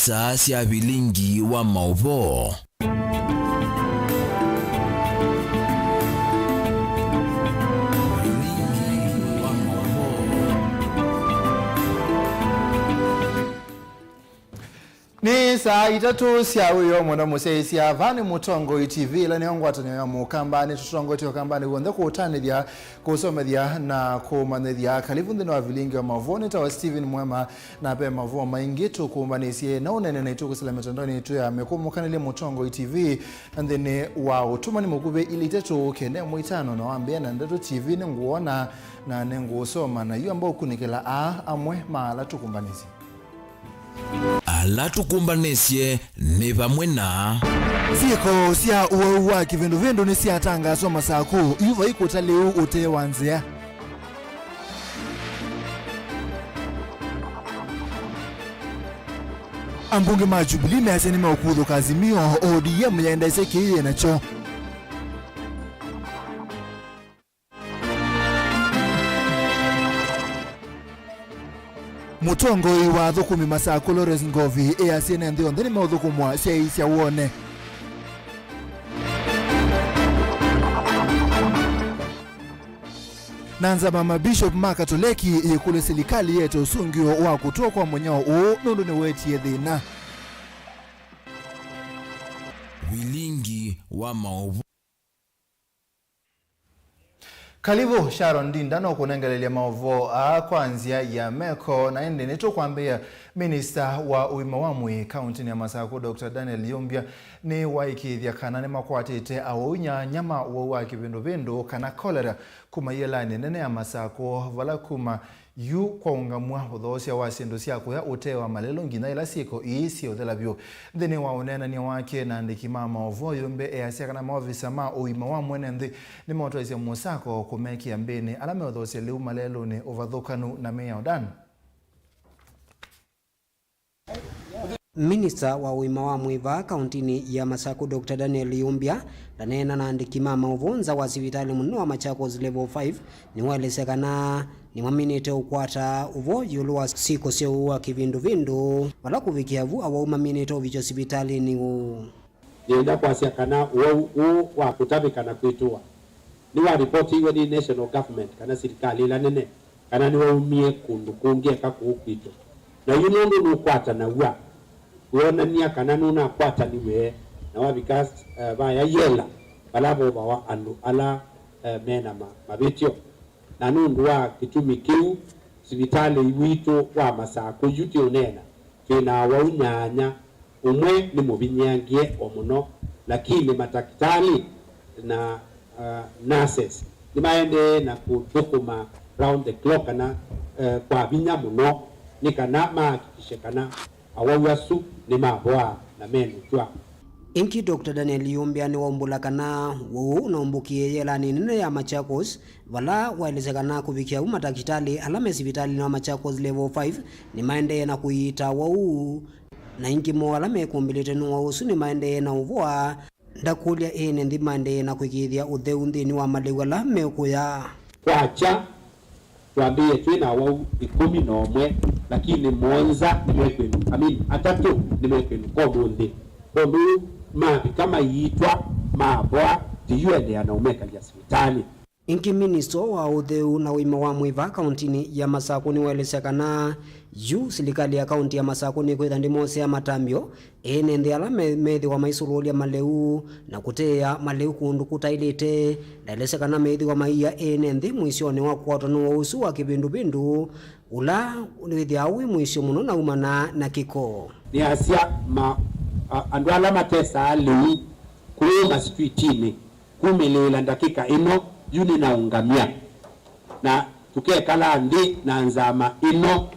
isa sia Vilingi wa Mauvoo. Ni saa itatu sia uyo mwana musesi avani mutongo TV la neongwata ne mukambani tutongo tyo kambani wonde ko utanithia ko somethia na ko manithia kalivundi no Vilingi wa Mauvoo ne tawa Steven MUEMA na pe Mauvoo maingi to kumbanisia na unene na ituko sala metandoni tu ya mekumukanile mutongo TV and then wa utuma ni mukube ilitetu kende muitano na wambia na ndeto TV ne nguona na nengo soma na yu ambao kunikela amwe mala tukumbanisi ala tukumbanesie ni pamwe na siko sia uwa kivindu ni sia tanga soma saku yuva ikuta leo ute wanzia ambunge majubili mese ni maukudho kazimio ODM yaenda iseki nacho mutongo wa thukumi masako Lores Ngovi easiene ndio ndeni mauthukumwa cia wone nanza mama Bishop Makatoleki yekule serikali yetu sungio wa kutoka kwa mwenyao nundu ni wetie thina Vilingi wa Mauvoo. Kalibu Sharon Dinda kunengelelia Mauvoo kwanzia ya meko na ende neto kuambia Minister wa Uimawamwi County ya Masako Dr. Daniel Yumbia ni waikithia kana ni makwatite awunya nyama wa kibindu kana cholera kuma yelani nene ya Masako vala kuma yu kwa ungamwa udhosia wa sindu siako ya utewa malelo ngina ila siko isi odhelabyo ndeni wa unena ni wake na ndikima Mauvoo Yumbe easiaka na maofisa ma Uimawamwi nende ni maotwezi ya Musako kumeki ya mbini alame udhosia liu malelo ni ovadhukanu na meya odan. Minister wa Uimawamwi va kauntini ya Masako Dr. Daniel Yumbia lanena na ndikima Mauvoo nza wa sivitali muno wa Machakos level 5 ni walesekana ni maminite ukwata uvo yuluwa siko sio uwa kivindu wala kuvikia vu awa umaminite uvicho sivitali ni nienda kwa siya kana wa kutabika na kuitua ni wa report iwe ni national government kana serikali ila nene kana ni wa umie kundu kuungia kaku upito na yunondu nukwata na uwa uona niya kana nuna kwata niwe na wa because vaya yela balabo bawa andu ala mena mabitio na nundu wa kitumi kiu sivitali wito wa Masako yuti unena kina wa unyanya umwe ni mubinyangie omuno lakini matakitali na nurses ni maende na kudukuma round the clock na kwa binya muno ni kana mahakikishe kana awawasu ni maboa na menu twa Inki Dr. Daniel Yumbia ni waumbula kana wuu na umbukie yelani nene ya Machakos vala waelezekana kuvikia umatakitali alame sivitali na Machakos level 5 ni maende na kuita wuu na inki mo alame kumbilite nuwa usu ni maende na uvoa ndakulia ene ndi maende na kuikithia utheundi ni wa maliwala mekuya kwacha tuambie tuina wau 11 lakini monza nimekwenu atatu nimekwenu kwa bundi kondu mabi kama yitwa maboa tiyuende anaumeka ya sivitali. Inki minister wa utheu na Uimawamwi va kauntini ya Masako ni welesekana yu serikali ya kaunti ya Masako ni kwitha ndimose ya matambio ene ndi ala methi wa maisurulia maleu na kutea maleu kundu kutailite ndalesekana methi wa maia ene ndi mwisioni wa kwatano wa usu wa kibindu ula withi awi mwisio muno na umana na kiko ni asia andu ala matesa ali kuima streetini kumilela ndakika ino yuni na ungamia na tukekala ndi na nzama ino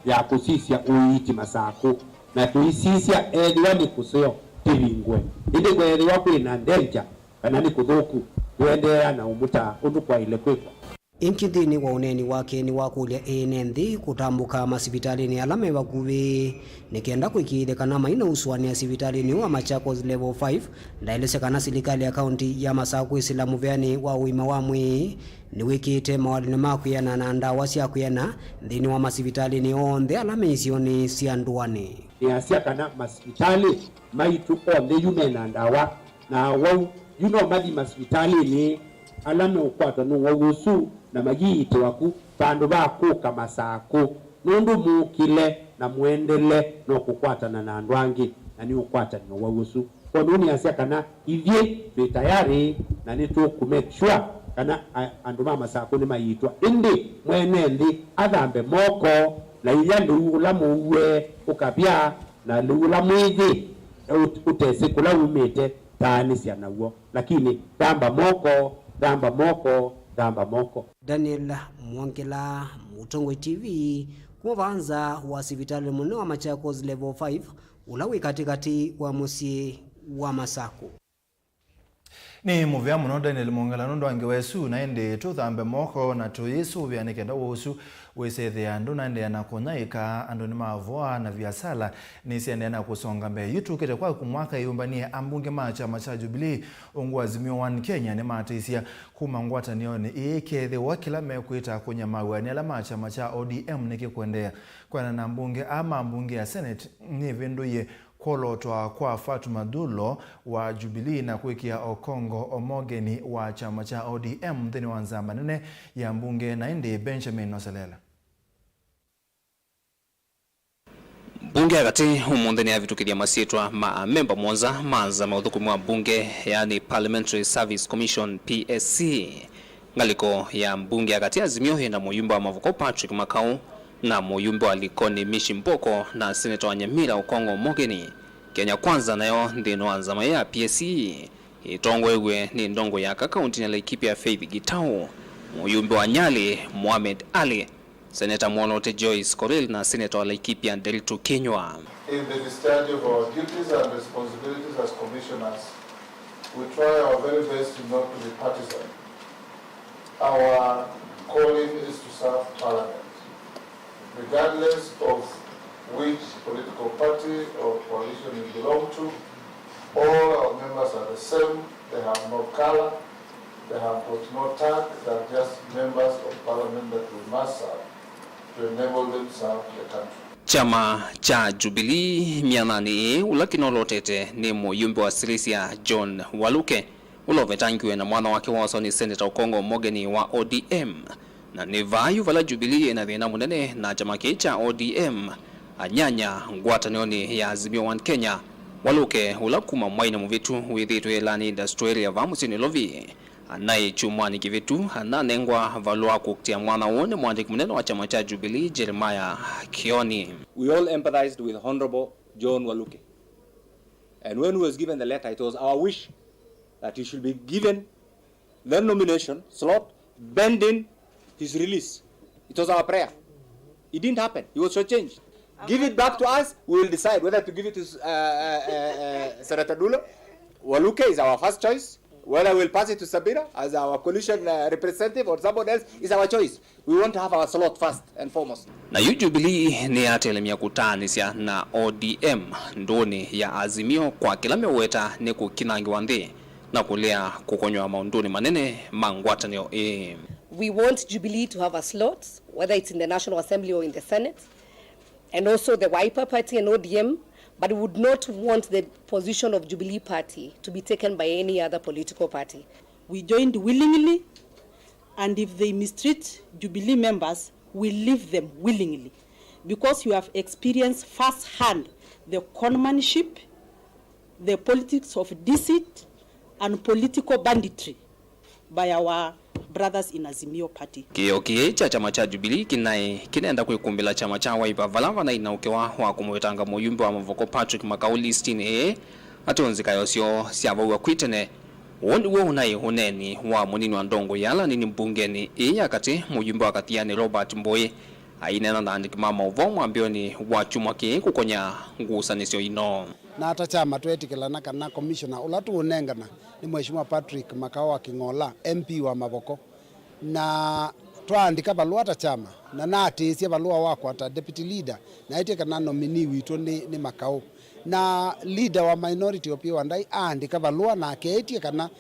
ya kusisia uiti Masako na tuisisia ediwa ni kuseo tibingwe indi kwa ediwa kuina ndelja kana ni kudhuku kuendea na umuta undu kwa ile kwekwa. Inkithini wa uneni wake ni wakulia enenthi kutambuka masivitali ni alame wakuvi nikienda kuikide kana maina usuani ya sivitali ni wa Machakos level 5 ndaelese kana serikali ya kaunti ya Masako Islamu vyani wa Uimawamwi ni wikite mawadini makuyana na ndawa siya kuyana ndini wa masivitali ni onde alame isioni sianduani. ni asia kana hospitali maitu on the human and our na wau madi hospitali ni alame ukwata no wausu na magiti waku pandu baku kama sako nundu mukile na muendele no kukwata na ndwangi na ni ukwata no wausu kwa nuni asia kana ivye tayari na ni tu ku make sure kana anduma masako ni maitwa indi mwene ndi athambe moko na iya lula muwe ukapia na lula mwiji utese kula umete tani sia nawo lakini damba moko. Daniel Mwangela, Mutongwe TV, kuvanza wa sivitali mune wa Machakos level 5 ulawi katikati wa musi wa Masako. Ni muvya muno Daniel Mwangela nondo wange wesu naende tuthambe moko na tuyisu vyanike nda wosu wesethe andu naende na kunyaika andu ni mavoa na viasala nisiende na kusonga mbe yitukite kwa kumwaka yumbanie ambunge macha macha Jubilee ungu Azimio 1 Kenya ni mateisia kumangwata nione ikethe wakila mekuita kunya mawani ala macha ODM nikikwendea kwa na mbunge ama mbunge ya Senate ni vinduye kolotwa kwa Fatuma Dulo wa Jubilee na kuikia Okongo Omogeni wa chama cha ODM thini wanza manene ya mbunge na indi Benjamin Noselela. Bunge agati umundeni ya vitukidia masietwa memba mwanza maza maudhuku mwa bunge yani Parliamentary Service Commission PSC ngaliko ya mbunge agati Azimio henda muyumba wa Mavuko Patrick Makau na muyumba wa Likoni Mishimboko na Senator wa Nyamira Okongo Omogeni. Kenya Kwanza nayo ndino anzama ya PSC itongo ewe ni ndongo ya kaunti ya Laikipia Faith Gitau muyumba wa Nyali Mohamed Ali Senator Mwonote Joyce Koril na Senator wa Laikipia Deltu Kenywa. In the discharge of our duties and responsibilities as commissioners, we try our very best not to be partisan. Our calling is to serve Parliament, regardless of which political party or coalition you belong to. All our members are the same. They have no color. They have got no tag. They are just members of Parliament that we must serve to enable them to serve the country. Chama cha Jubilee mianani ulakinolotete ni muyumbe wa Silisia John Waluke ulovetangiwe na mwana wake waso ni Senator Okongo Omogeni wa ODM na nevayu vala Jubilee na dhina munene na chama cha ODM anyanya ngwatanioni ya Azimio 1 Kenya Waluke ulakuma mwaina muvitu withitu elani industry ya vamusini lovi anaye chumwani kivitu ananengwa valua kukutia mwana uone mwandiki munene wa chama cha Jubilee Jeremiah Kioni. We all empathized with Honorable John Waluke, and when he was given the letter, it was our wish that he should be given the nomination slot pending his release. It was our prayer. It didn't happen. He was shortchanged. Give it back to us. We will decide whether to give it to Senator Dulo. Waluke is our first choice. Whether we'll pass it to Sabira as our coalition representative or someone else is our choice. We want to have our slot first and foremost. Na Jubilee ni atelemia kutanisya na ODM ndoni ya Azimio kwa kila meweta ni kukinangi wandhi na kulea kukonywa maunduni manene mangwatanio. We want Jubilee to have a slot, whether it's in the National Assembly or in the Senate, and also the Wiper Party and ODM, but we would not want the position of Jubilee Party to be taken by any other political party. We joined willingly, and if they mistreat Jubilee members, we leave them willingly, because you have experienced firsthand the conmanship, the politics of deceit, and political banditry by our brothers in Azimio Party. Kiokie cha chama cha Jubilee kinaenda kuikumbila chama cha Wiper valava na inaukewa wa kumwetanga muyumbe wa Mavuko Patrick Makau listini atonzika yosio siavawa kwitene wondi uwe unayi huneni wa munini wa ndongo yala nini mbungeni kati muyumbe wa kathiani Robert Mboye ainena na andiki Mauvoo mwambio ni wachumwaki kukonya ngusanisio ino. Na hata chama twetikilana kana commissioner ulatu unengana ni Mheshimiwa Patrick Makau wa Kingola MP wa Mavuko na twaandika balua ta chama na natisia balua wako ata deputy leader na ite kana nominee witu ni Makau na leader wa minority opia wandai andika balua na aketie kana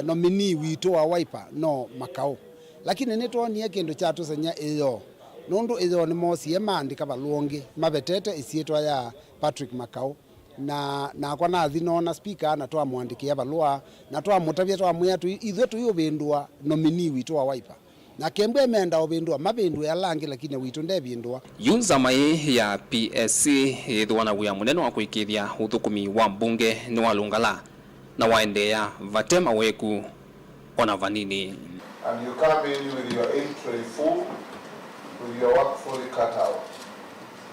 nominee witu wa Wiper no Makau lakini nitwonie kindu chatu senya iyo nundu izo ni mosie maandika baluonge mabetete isietwa ya Patrick Makau na kwa nathi nona speaker na twa mwandikia balua na twa mutabia twa mwetu ithu tuyubindwa nominee witu wa Wiper na kembwe menda obindwa mabindwa yalangi lakini witu ndebindwa yunza mai ya PSC ithwana wia munene wa kuikithia uthukumi wa mbunge ni walungala na waendea vatema weku ona vanini. And you come in with your in tray full, with your work fully cut out.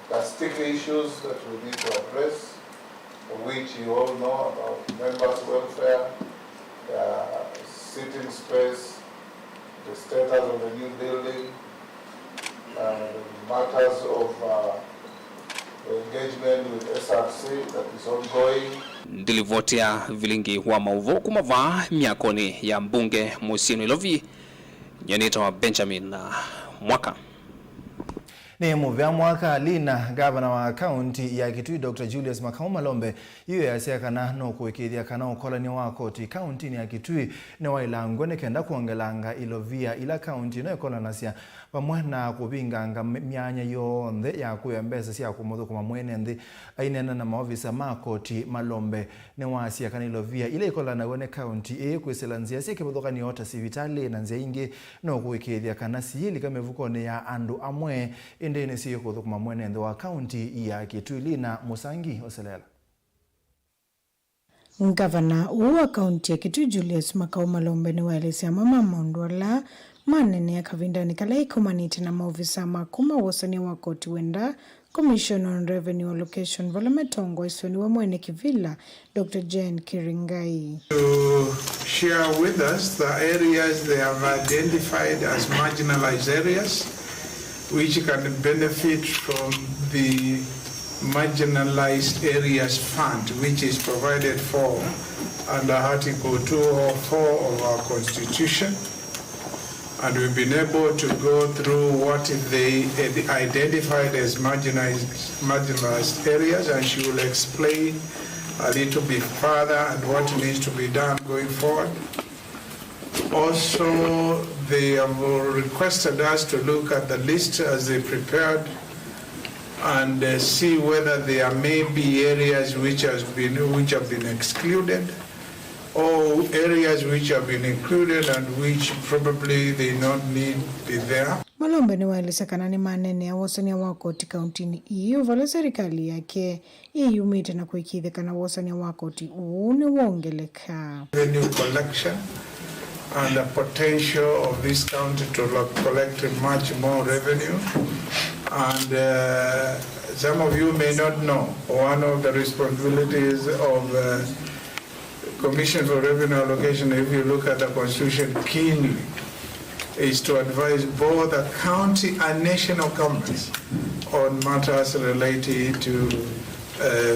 There are sticky issues that we need to address, which you all know about members' welfare, sitting space, the status of the new building, matters of engagement with SRC that is ongoing. Ndilivotia Vilingi wa Mauvoo kumava miakoni ya mbunge Musino Ilovi nyenita wa Benjamin Mwaka. Ni muvya mwaka lina gavana wa kaunti ya Kitui Dr. Julius Makau Malombe iyo yasekana no kuikithia kana ukolani wa koti kaunti ya Kitui ne wailangwe ne kenda kuongelanga Ilovia ila kaunti no ekolanasia pamwe na kubinganga myanya yonthe ya kuyembesa sia kumuthuku mamwene nthi ainena na maofisa ma koti Malombe ne wasia kana Ilovia ila ikolana wone kaunti kwiselanzia sia kibuthukani ota sivitali na nzia ingi no kuikithia kana siili kamevukone ya andu amwe ndene siyo kuthukuma mwenende wa kaunti ya Kitui Lina Musangi Oselela. Gavana wa kaunti ya Kitui Julius Makau Malombe ni waelezea mama mondwala manene ya kavindani kala ikumanite na maofisa makuma wasani wa koti wenda Commission on Revenue Allocation Valametongo isoni wa mwene kivila Dr. Jane Kiringai. To share with us the areas they have identified as marginalized areas which can benefit from the Marginalized Areas Fund, which is provided for under Article 204 of our Constitution. And we've been able to go through what they identified as marginalized areas, and she will explain a little bit further and what needs to be done going forward. Also, they have requested us to look at the list as they prepared and see whether there may be areas which have been excluded or areas which have been included and which probably they not need be there. Malombe ni waeleza kana ni manene ya wasani wa koti kauntini iyo vala serikali yake iyo mite na kuikidhe kana wasani wa koti uuni wongeleka. Revenue collection and the potential of this county to collect much more revenue. And some of you may not know, one of the responsibilities of Commission for Revenue Allocation, if you look at the Constitution keenly, is to advise both the county and national governments on matters related to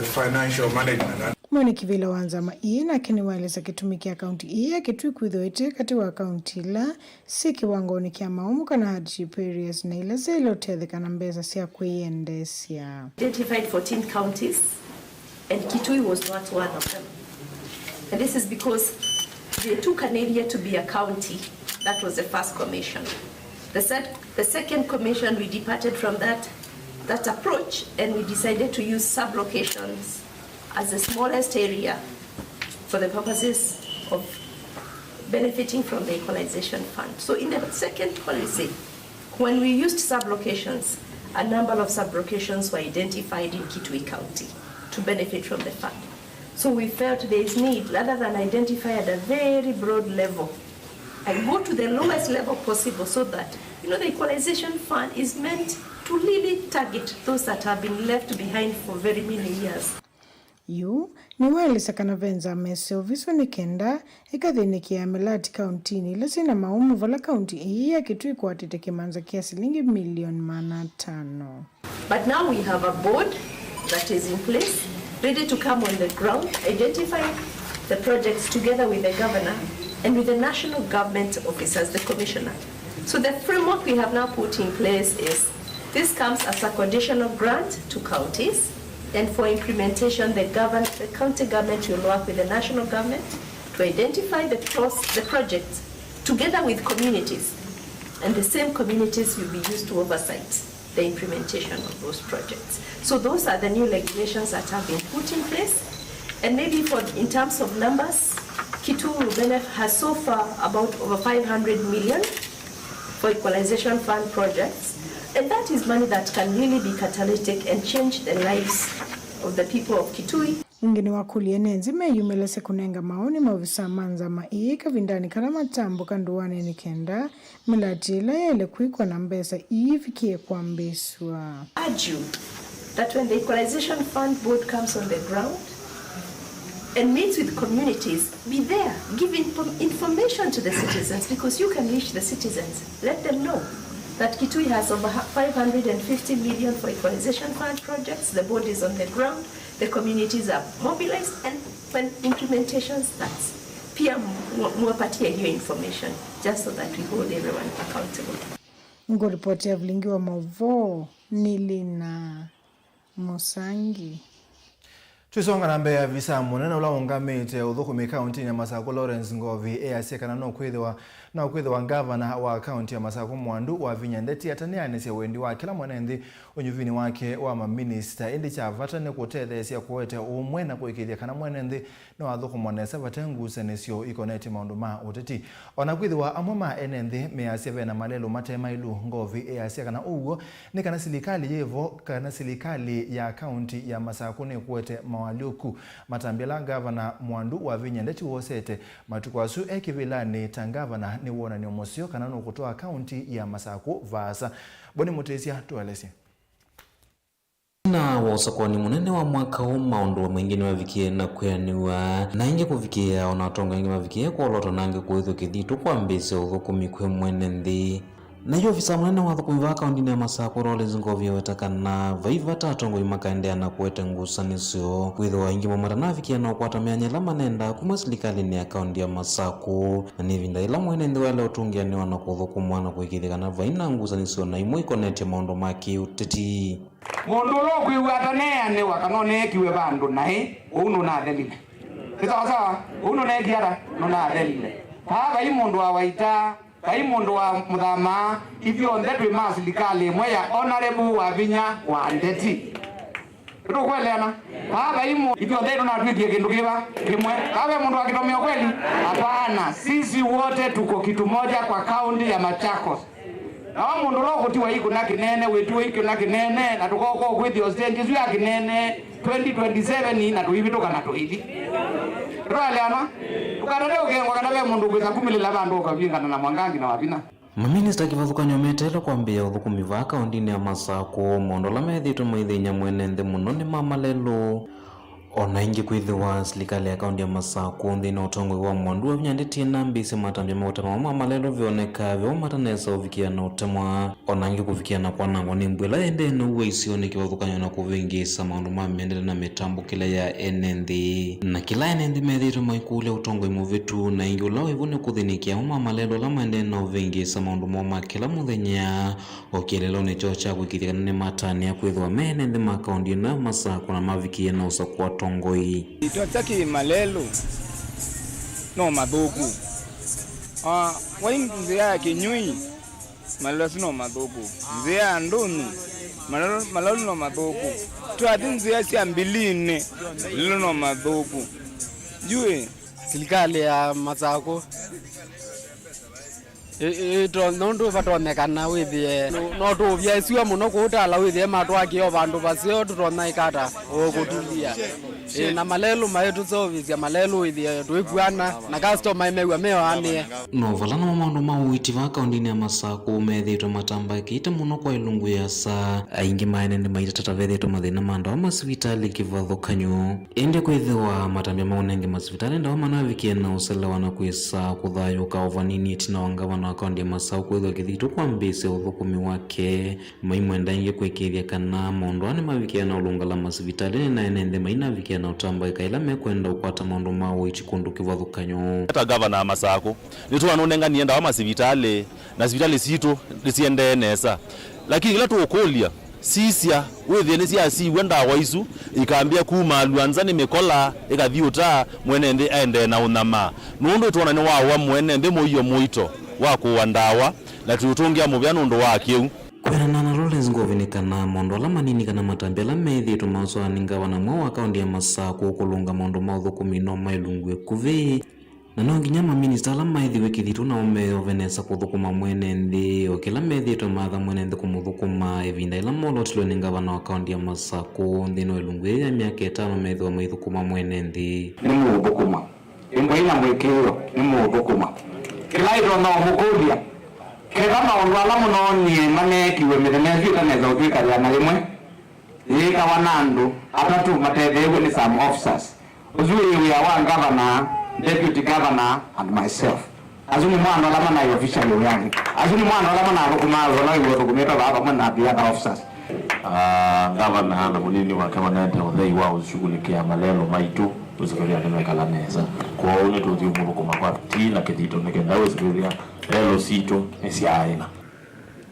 financial management. Mwene kivila wanzama na kini waeleza kitumikia kaunti ya Kitui kuidhoite kati wa kaunti la si kiwangoni kia maumu kana hardship areas na ila zelo tedhe kana mbeza siya kuiendesia. Identified 14 counties and Kitui was not one of them. And this is because they took an area to be a county. That was the first commission. The second commission, we departed from that approach and we decided to use sub-locations as the smallest area for the purposes of benefiting from the equalization fund. So in the second policy, when we used sub-locations, a number of sub-locations were identified in Kitui County to benefit from the fund. So we felt there is need, rather than identify at a very broad level, and go to the lowest level possible so that, the equalization fund is meant to really target those that have been left behind for very many years. Yu ni waeleza kana venza mese oviso ni kenda ikadhiniki ya Melati kauntini lasina maumu vala kaunti hii ya Kitui kwa tete manza kia shilingi milioni 500. But now we have a board that is in place, ready to come on the ground, identify the projects together with the governor and with the national government officers, the commissioner. So the framework we have now put in place is, this comes as a conditional grant to counties, and for implementation, the county government will work with the national government to identify the projects together with communities and the same communities will be used to oversight the implementation of those projects. So those are the new regulations that have been put in place. And maybe in terms of numbers, Kitui will benefit has so far about over 500 million for equalization fund projects. And that is money that can really be catalytic and change the lives of the people of Kitui. Ngini wakulie nenzime yumelese kunenga maoni maofisa manza maika vindani kalama tambo kanduwane nikenda milatila yele kuikwa na mbesa ifikie kwa mbeswa. Urge that when the Equalization Fund Board comes on the ground and meets with communities, be there, give information to the citizens, because you can reach the citizens. Let them know that Kitui has over 550 million for Equalization Fund projects. The board is on the ground, the communities are mobilized, and when implementation starts, pia muwapatie hiyo information, just so that we hold everyone accountable. Ngoripoti ya Vilingi wa Mauvoo Nilina Musangi. Twisonga na mbeya visa munene ula ungamite uthukumi county ya Masako Lawrence Ngovi easekana no kwithwa governor wa county ya Masako Mwandu wa Vinyandeti ataneanisia wendi wa kila mwanenthi unyuvini wake wa maminister indi chavata ne kutethesia kuwete umwe na kuikithia kana mwanenthi no athukumwanesa vatengusanisio ikoneti maundu ma uteti ona kwithwa amwe ma enenthi measia na malelo matemailu Ngovi easekana ugo ni kana serikali yevo kana serikali ya county ya Masako ne kuwete mawaliuku matambila governor Mwandu wa Vinyandeti wosete matukwasu ekivilani tangavana ni wona ni omosio kana no kutoa county ya Masako vasa boni mutesia tualesi na wasakoni munene wa mwaka huu maundu mwingine wavikie na kuyaniwa na inge kuvikia onatonga inge wavikie kwa loto nange kuwithu kithitu kwa mbese uthukumi kwe mwene nthi na hiyo ofisa munene wa thukumi wa kaunti ya Masako Lawrence Ngovi wetakana vaiva tatongo imakaendea na kuwete ngusanisio kwithwa ingi momara na vikia na ukwata mianyela manenda kuma serikali ya kaunti ya Masako na nivinda ila mwene nthi wale utungia ni wana kuthukumwa na kuikithikana vaina ngusanisio na imwe ikonete maundu ma kiuteti mundu lo kwiwatane ne wakanone kiwe bandu nae uno na thelile sawa uno ne kiara no na thelile baba imundu wa waita kai mundu wa muthama ivyo ndetwe ma serikali mwe ya honorable wa Vinya wa Ndeti tukweleana baba ivyo ndeto na twikie kindu kiba kimwe kawe mundu akitomea kweli hapana sisi wote tuko kitu moja kwa kaunti ya Machakos na mundu lo kutiwa iko na kinene wetu iko na kinene na tukoko kwithio stage ya kinene 2027 na tuivitoka na tuithi tueleana tukanade ukengwa kana we mundu kwitha kumilila bandu ukavingana na Mwangangi na Wapina maminista kivathukanyo metelo kwambia uthukumi va kaunti ya Masako mondola methitwe maithinya mwene nthi muno ni mamalelo ona ingi kwithiwa serikali ya kaunti ya Masako nthi na utongwe wa Mwandu wa Vinyandeti na mbisi matambia mautema mamalelo vioneka vyo matanesa uvikia na utemwa ona ingi kuvikia na kwanangwa ni mbwela ende na uwe isione kivathukanyo na kuvingisa maundu ma miendele na mitambo kila ya enenthi na kila enenthi methitwe maikule utongwe muvitu na ingi ula ivune kuthinikia mamalelo la maende na uvingisa maundu ma kila muthenya okielelo ni chocha kwikithikana ni matania kwithwa menenthi ma kaunti na Masako na mavikia na usakwa tongoi itotaki malelo no madhuku wainzia ya Kinyui malelo sino madhuku nzia ya Ndunu malelo no madhuku tuati nzia si ambiline lilo no madhuku jue serikali ya Masako ito nondu vatonekana withie no tuvyesiwa muno kuutala withie matwakio vandu vasio tutona ikata okutulia na malelu maetu service malelu withie tuikuana na customer imewa mewanie no valana maundu ma uiti va kaunti ya Masako methitwe matambakite muno kwa ilungu ya sa aingi maenende maitata vethitwe mathina manda wa masivitali kivathukanyo indi kwithiwa matambia maunenge masivitali ndawa manavikie na uselewa na kwisa kuthayuka ovanini itina wangavana wa kaunti ya Masako kwithwa kithitu kwa mbisi uthukumi wake maimwenda ingi kwikithia kana maundu ane mavikia na ulungala masivitali na enende maina vikia na utambaika ila mekwenda ukwata maundu ma uiti kundu kivathukanyo hata governor wa Masako nitwa nonenga nienda wa masivitali na sivitali situ lisiende nesa lakini ila tuokolia sisia withie ni siasi wenda waisu ikaambia kuma luanza ni mikola ikathiuta mwene ndi aende na unama nundu tuona ni wa mwene ndi moyo muito wa kuandawa na tutungia mubyano ndo wakeu kwerana na Lawrence ngovinikana mondo ala manini kana matambi ala methitwo mauswaninga wanamwe wa kaunti ya Masako kulunga mondo mauthukumi no mailungue kuvi na no nginya maminista ala maithiwe kithitwo na omeo venesa kuthukuma mwene nthi o kila methitwo matha mwene nthi kumuthukuma evinda ila molotilwe ni ngavana wa kaunti ya Masako nthi no ilungue ya miaka 5 methiwa maithukuma mwene nthi ni muthukuma imbo ina mwikio ni muthukuma kilairo no mukuria kega maundu ala munonie manekiwe mithenesi itaneza utwikaria na rimwe yikawa na andu atatu matethewe ni some officers uzuri wia wa governor, deputy governor and myself azuni mwana ala mana official yangu azuni mwana ala mana kumazo na iwo tukumeta baba mwana the other officers governor na munini wa kawanata udhei wao shughulikia malelo maitu usikiria neno ikala neza kwa une tuthi umuru kumakwa tina kithito nikenda usikiria lelo sito esi aina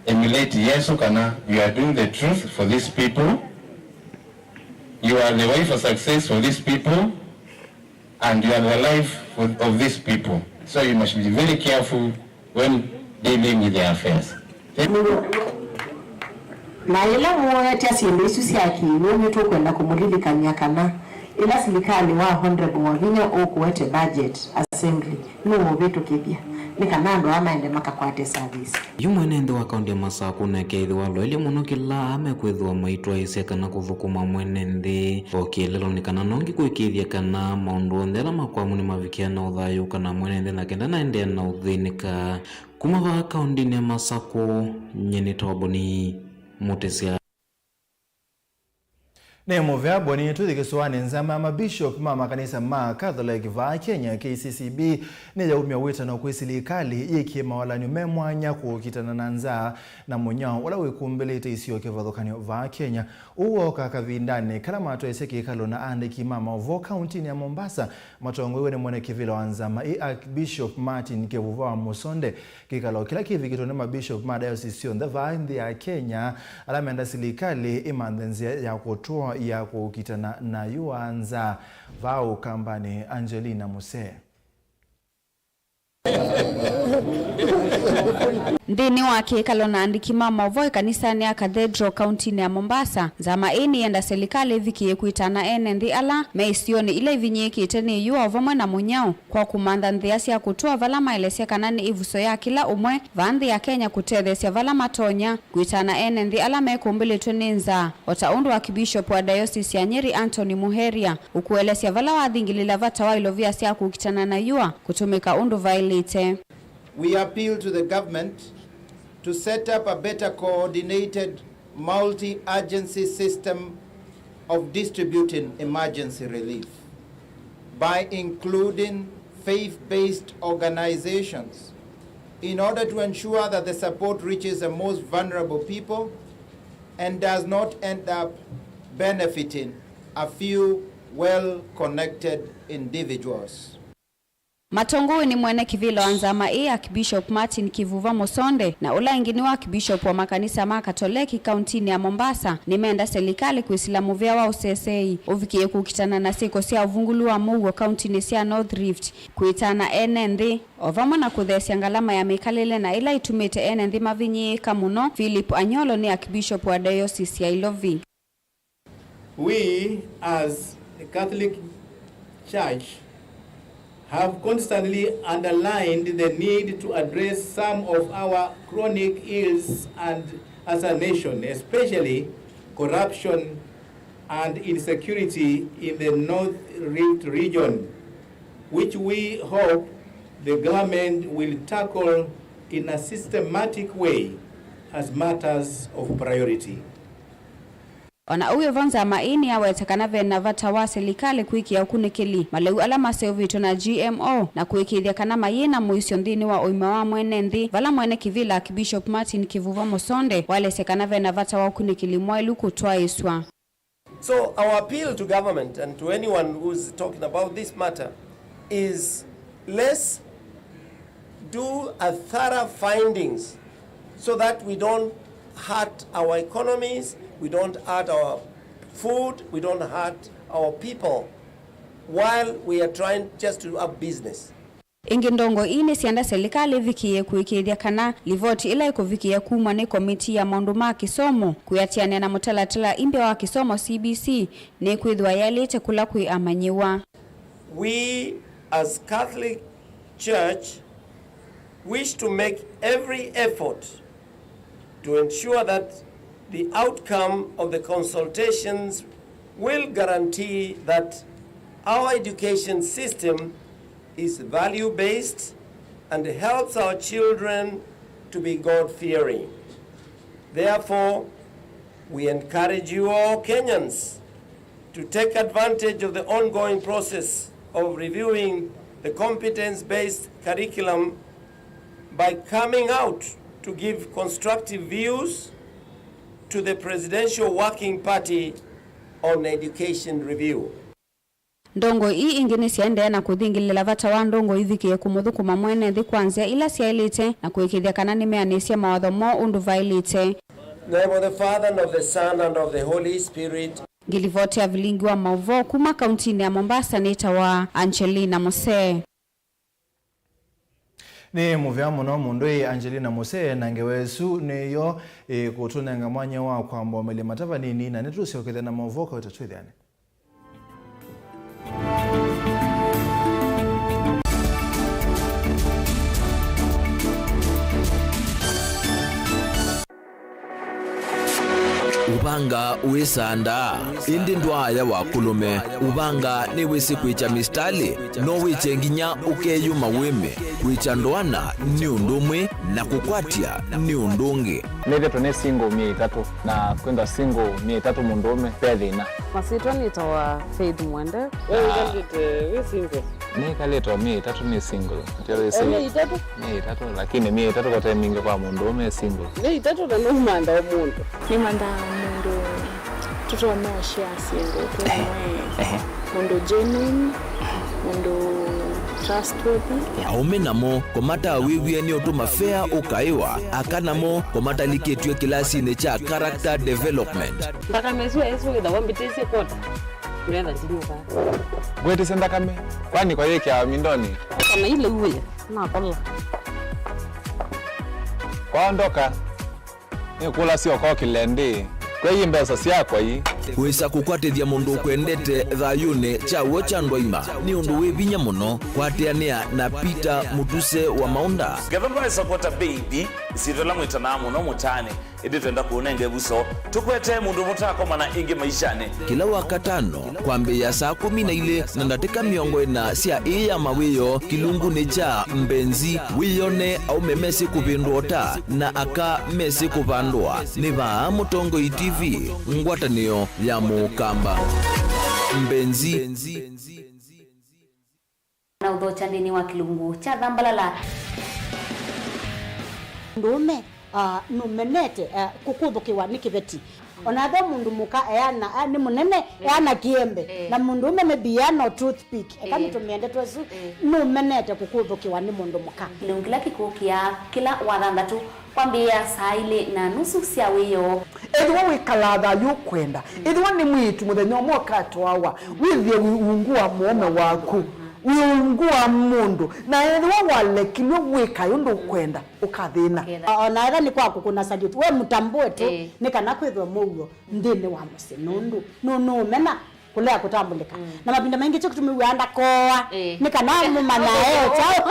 emulate yesu kana you are doing the truth for these people, you are the way for success for these people, and you are the life of these people, so you must be very careful when dealing with their affairs. Na ila muoya asiende isu siaki wonye to kwenda kumulilika kana ila serikali wa honorable wahinya okuwete budget assembly no beto kibia nikanando amaende makakwate service yumwene nthi wa kaunti ya Masako nekethi wa loile muno kila amekwithwa maitwa ise kana kuthukuma mwene nthi okilelo ni kana nongi kwikithia kana maundu ndela makwamu ni mavikia na uthayu kana mwene nthi na kenda naendea na uthinika kuma va kaunti ya Masako nyeni toboni mutesia Nemo vya boni tuthikiswani nzama mabishop mama kanisa ma Catholic va Kenya KCCB neja umya wita na kwisilikali yiki mawalani memwanya kukitana na nza na munyao wala wikumbelete isiyo kevadhokanyo va Kenya uo kakavindane kala mato eseki kalo na andiki mama vo county ya Mombasa matongo iwe ni mwene kivila wanzama Archbishop Martin Kevuva Musonde kikalo kila kivikito na mabishop ma diocese on the va in the Kenya alamenda silikali imandenzia ya kutoa ya kukitana na yuanza vao kambani Angelina Muse. Ndini wake kalona andiki mama Mauvoo kanisani ya Cathedral County ya Mombasa zama eni enda serikali vikie kuitana enendi ala meisioni ile vinyeki teni yu ovomwe na munyao kwa kumanda ndhiasi ya kutoa vala maelesia kanani ivuso ya kila umwe vandhi ya Kenya kutethesia vala matonya kuitana enendi ala mekumbili tuninza otaundu wa kibishop wa diocese ya Nyeri Anthony Muheria ukuelesia vala wadhingilila vata wa ilovia siya kukitana na yua kutumika undu vailite. We appeal to the government to set up a better coordinated multi-agency system of distributing emergency relief by including faith-based organizations in order to ensure that the support reaches the most vulnerable people and does not end up benefiting a few well-connected individuals. Matongo ni mwene kivilo anzama Archbishop Martin Kivuva Musonde na ula ingini wa Archbishop wa makanisa ma Katoliki kaunti ya Mombasa nimeenda serikali kuislamu vya wa usesei uvikie kukitana na siko sia uvungulu wa Mauvoo kaunti sia North Rift kuitana enendi ovamwa na kuthesia ngalama ya mikalele na ila itumite enendi mavinyi kamuno. Philip Anyolo ni Archbishop wa diocese ya Ilovi. We as a Catholic Church have constantly underlined the need to address some of our chronic ills and as a nation, especially corruption and insecurity in the North Rift region, which we hope the government will tackle in a systematic way as matters of priority. Ona uwe vanza maini ya wetekana vena vata wa serikali kuiki ya ukunikili maleu alama sevito na GMO na kuikidhia kana mayena muisio ndini wa uimawa mwene ndi vala mwene kivila Archbishop Martin Kivuva Musonde wale sekana vena vata wa ukunikili mwailu kutua iswa. So our appeal to government and to anyone who's talking about this matter is let's do a thorough findings so that we don't hurt our economies, we don't hurt our food, we don't hurt our people while we are trying just to do our business. Ingi ndongo ini sianda serikali vikiye kuikithia kana livoti ila ikuvikia kumwa ni komiti ya maundu ma kisomo kuyatiania na mutalatala imbya wa kisomo CBC ni kwithwa yalite kula kui amanyiwa. We as Catholic Church wish to make every effort to ensure that the outcome of the consultations will guarantee that our education system is value-based and helps our children to be God-fearing. Therefore, we encourage you all Kenyans to take advantage of the ongoing process of reviewing the competence-based curriculum by coming out to give constructive views to the Presidential Working Party on Education Review. Ndongo hii ingine siende na kuthingilila vata wa ndongo ivikie kumuthukuma mwene thi kwanzia ila siailite na kuikithia kana nimeanesia mawatho mo undu vailite. Name of the Father, and of the Son, and of the Holy Spirit. Gilivoti ya Vilingi wa Mauvoo kuma kauntini ya Mombasa nitawa Angelina Mose. Ni muvya muno mundu Angelina Mose na ngewesu niyo kutunenga mwanya wa kwamba omeli matava nini na nitusiokethia na Mauvoo kwa itatwithiane. Ubanga uisanda indi ndwaya wakulume ubanga ni wisi kuicha mistali no wichenginya ukeyuma wime kuicha ndoana ni undumwe na kukwatia ni undungi neve tone single 300 na kwenda single 300 mundume pedina masitwa nitawa Faith Mwende wewe we single ni kaleto 300 ni single tele single 300 lakini 300 kwa time kwa mundume single 300 na no manda omuntu ni manda mundu tuto na share single kwa mundu genuine mundu trustworthy aume namo komata wiwie ni utuma fair ukaiwa akanamo komata liketwe kilasi ne cha character development ndaka mezu ezo da wambitese kota kuenda zinuka gwete senda kame kwani kwa yeke ya mindoni kama ile uwe na kola kwaondoka ni kula sio kwa kilende kwa hii mbesa sia kwa hii kuisa kukwatithia mundu kwendete thayune chawo cha ndwaima ni undu wivinya muno kwatiania na Peter Mutuse wa Maunda gavana supporta baby isidola mwitana muno mutane indi twenda kuonenge buso tukwete mundu mutako mana ingi maishane kila wakatano kwambia saa 12 na ndateka miongo ina sia iya mawiyo kilungu ni cha mbenzi wiyone au memesi kupindota na aka mesi kupandwa ni vaa Mutongo TV ngwatanio ya mukamba mbenzi na udhocha ndini wa kilungu cha dhambalala ndume numenete kukuthukiwa ni kiveti onathe mundu muka eana ni munene eana kiembe na mundu ume mebiano toothpick ekani tumiende twesu numenete kukuthukiwa ni mundu muka kilungila kikukia kila wathandatu kwambia saa 2:30 cia wiyo edwa wikalatha yukwenda edwa ni mwitu muthenya umwe katwawa withie ungua muome waku wiungua mundu na edwa walekilwe wika yundu kwenda ukathina ona era ni kwaku kuna salute we mutambue tu ni kana kwithwa mugo ndini wa musi nundu no mena kulea kutambulika na mapinda mengi cyo kutumiwanda koa ni kana mumana chao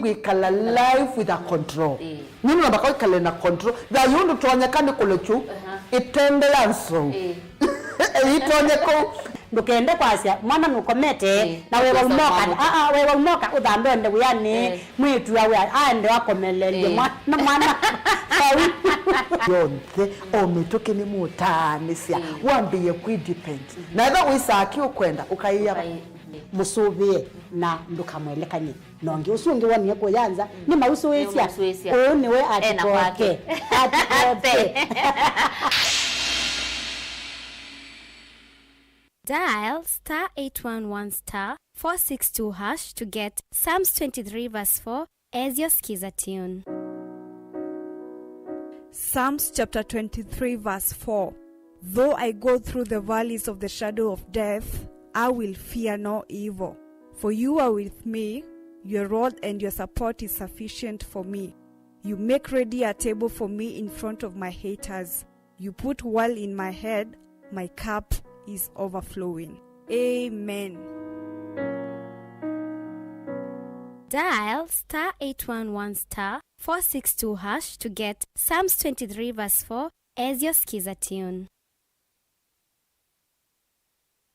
wikala life with a control nini nabaka wikala na control da yundu tuonyekane kulechu itende yanso itonyeko ndukende kwasia mwana nukomete na wewe umoka wewe umoka uthambe nde yani mwitu awe aende wakomelele mwana sawi yonte ometoke ni mutanisia wambie ku depend na eba wisaki ukwenda ukaiya musubie na ndukamwelekanye nonge usunge wani yako yanza ni mauso wesia ni we atikoke Dial *811*462# to get Psalms 23 verse 4 as your skiza tune. Psalms chapter 23 verse 4. Though I go through the valleys of the shadow of death, I will fear no evil. For you are with me, Your rod and your support is sufficient for me. You make ready a table for me in front of my haters. You put oil in my head. My cup is overflowing. Amen. Dial *811*462# to get Psalms 23 verse 4 as your skiza tune.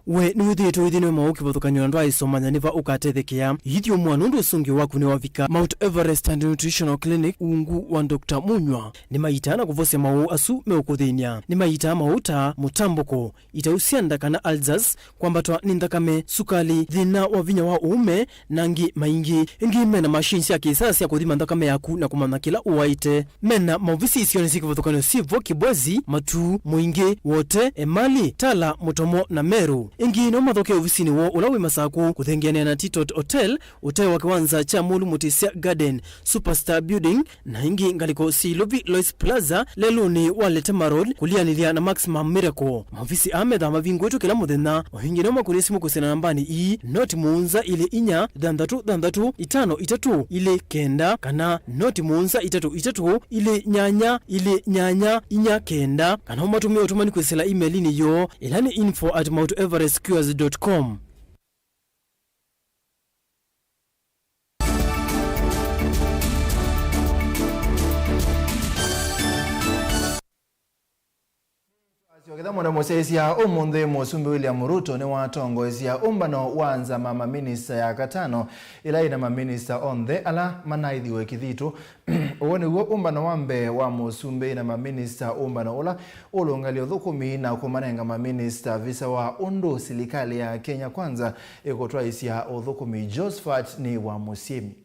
We nuthito withino mauki bothukanyo ndo aisomanya niva ukatethekia yithio mwana ndo sungi waku ni wavika Mount Everest and Nutritional Clinic ungu wa Dr. Munywa ni maitana kuvose mau asu meukuthenia ni maita mauta mutamboko itausianda kana alzas kwambatwa ni ndakame sukali thina wa vinya wa uume nangi maingi ingi mena machines ya kisasa ya kuthima ndakame yaku na kumana kila uwaite mena mauvisi isioni siki bothukanyo sivo kibwezi matu muingi wote emali tala mutomo na meru ingi no mathoke ofisini wo ulawi masaku kuthengeana na Titot Hotel utewa wa kiwanza cha Mulu Mutisia Garden Superstar Building na ingi ngaliko Silovi Lois Plaza leluni Waletema Road kulianilia na Maximum Miracle mavisi amedha mavingu etu kila muthenya ohingi no makunisimu kusena nambani ii noti muunza ile inya dandatu itano itatu ile kenda kana noti muunza itatu ile nyanya inya kenda kana umatumia utumani kwesela email ni yo ilani info@mounteverestcures.com. Wakithamona mosesia umunthe musumbi William Ruto ni watongoezia umbano wanza mama minista ya katano ila ina maminista onthe ala manaithiwe kithitu uone uo umbano wambe wa musumbi na maminista umbano ula ulungali uthukumi na kumanenga maminista visa wa undu silikali ya Kenya Kwanza ikutwaisia uthukumi Josephat ni wa musiemi.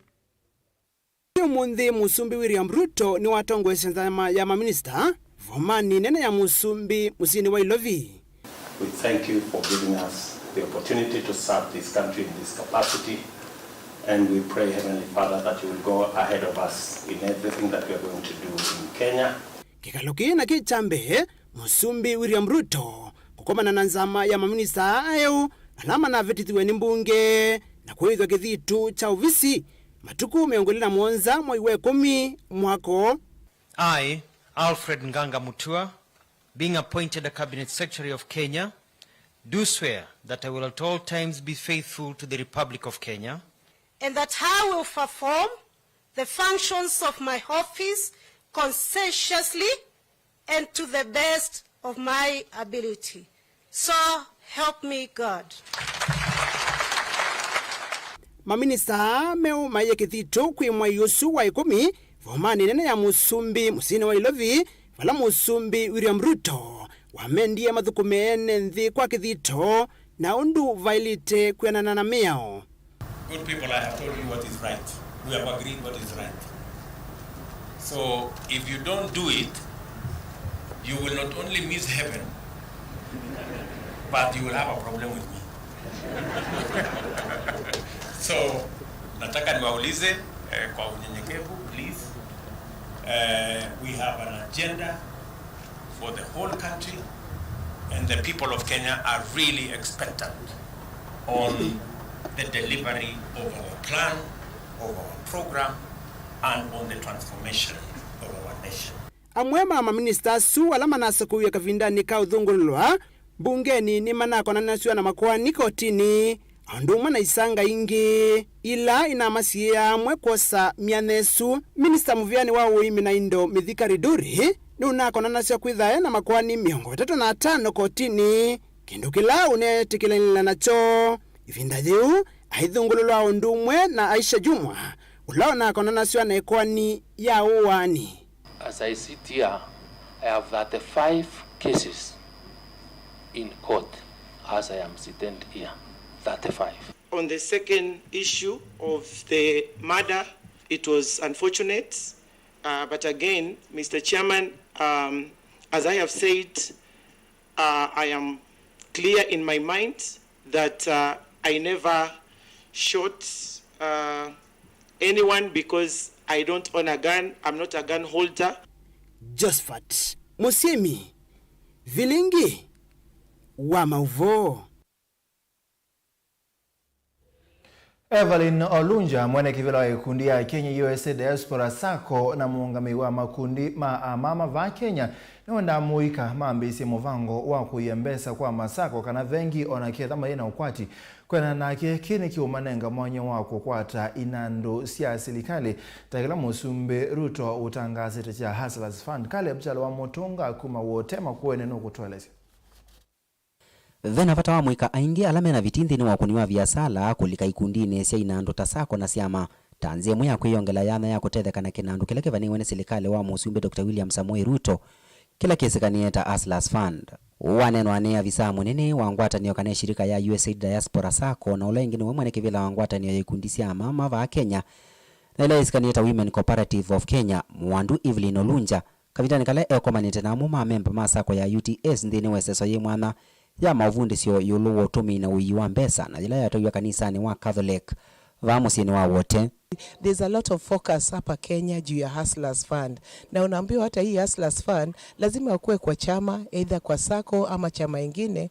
Umunthe musumbi William Ruto ni watongoezia nzama ya maminista Vomani nene ya musumbi musini wa Ilovi. We thank you for giving us the opportunity to serve this country in this capacity, and we pray, Heavenly Father, that you will go ahead of us in everything that we are going to do in Kenya. Kikaloki na kichambe musumbi William Ruto kukomana na nzama ya maminista ayo alama na vetithiwe ni mbunge na kuithwa kithitu cha uvisi matuku miongoni na mwonza mwaiwe 10 mwako. I, Alfred Nganga Mutua, being appointed a Cabinet Secretary of Kenya, do swear that I will at all times be faithful to the Republic of Kenya, and that I will perform the functions of my office conscientiously and to the best of my ability. So help me God. Maminista meu maye kithitu kwi mwa yusu wa 10 vomani nene ya musumbi musini wa Ilovi vala musumbi William Ruto wamendie mathukumene nthi kwa kithito na undu vailite kwenana na miao. Good people, I have told you what is right. We have agreed what is right. So if you don't do it, you will not only miss heaven, but you will have a problem with me. So nataka niwaulize kwa unyenyekevu, please. We have an agenda for the whole country, and the people of Kenya are really expectant on the delivery of our plan, of our program, and on the transformation of our nation. Amwema maminista su alama nasa kuya kavindani ka uthungulwa bungeni ni manako na nasua na makwani kotini anduma na isanga ingi ila inamasiya amwe kosa mianesu Minister Muviani wa uimi na indo Mithika Riduri ni unako na nasua kwithae na makwani 35 kotini kindu kila unetikila nacho ivinda yu aithungulwa undumwe na Aisha Jumwa ulao nako na nasua na ekwani ya uwani. As I sit here, I have 35 cases in court as I am sitting here. 35. On the second issue of the murder, it was unfortunate, but again, Mr. Chairman, as I have said, I am clear in my mind that I never shot anyone because I don't own a gun. I'm not a gun holder. Josephat Musemi, Vilingi wa Mauvoo. Evelyn Olunja mwene kivila wa ikundi ya Kenya USA Diaspora Sacco na muungami wa makundi mama va Kenya niwenda muika maambisi muvango wa kuyembesa kwa masako kana vengi onaketha maina ukwati kwena nake kini kiumanenga mwanya wa kukwata inando sia silikali takila musumbe Ruto utangazi techa Hustlers Fund kale mchalo wa motonga kuma wotema kuwene no kutwelezi. Vena vata wa mwika aingi alame na vitindi ni wakuniwa viasala kulika ikundine sia inando tasako na siama tanzie mwya kuyongela yana ya kutetheka na kinando kila kivani wene silikali wa musumbe Dr. William Samoei Ruto kila kesi kanieta Hustlers Fund. Waneno anea visa munene wangwata niyo kane shirika ya USA Diaspora Sacco na ula ingine mwemwane kivila wangwata niyo ikundisi ya mama va Kenya na ila iskanieta Women Cooperative of Kenya mwandu Evelyn Olunja kavitani kale ekomanite na muma memba masako ya UTS ndini weseso ye mwana ya Mauvoo sio yuluwo tumi na uiwa mbesa na jila ya togiwa kanisa ni wa Catholic vamusini wa wote. There's a lot of focus hapa Kenya juu ya Hustlers Fund. Na unaambiwa hata hii Hustlers Fund lazima ukue kwa chama, either kwa sako ama chama ingine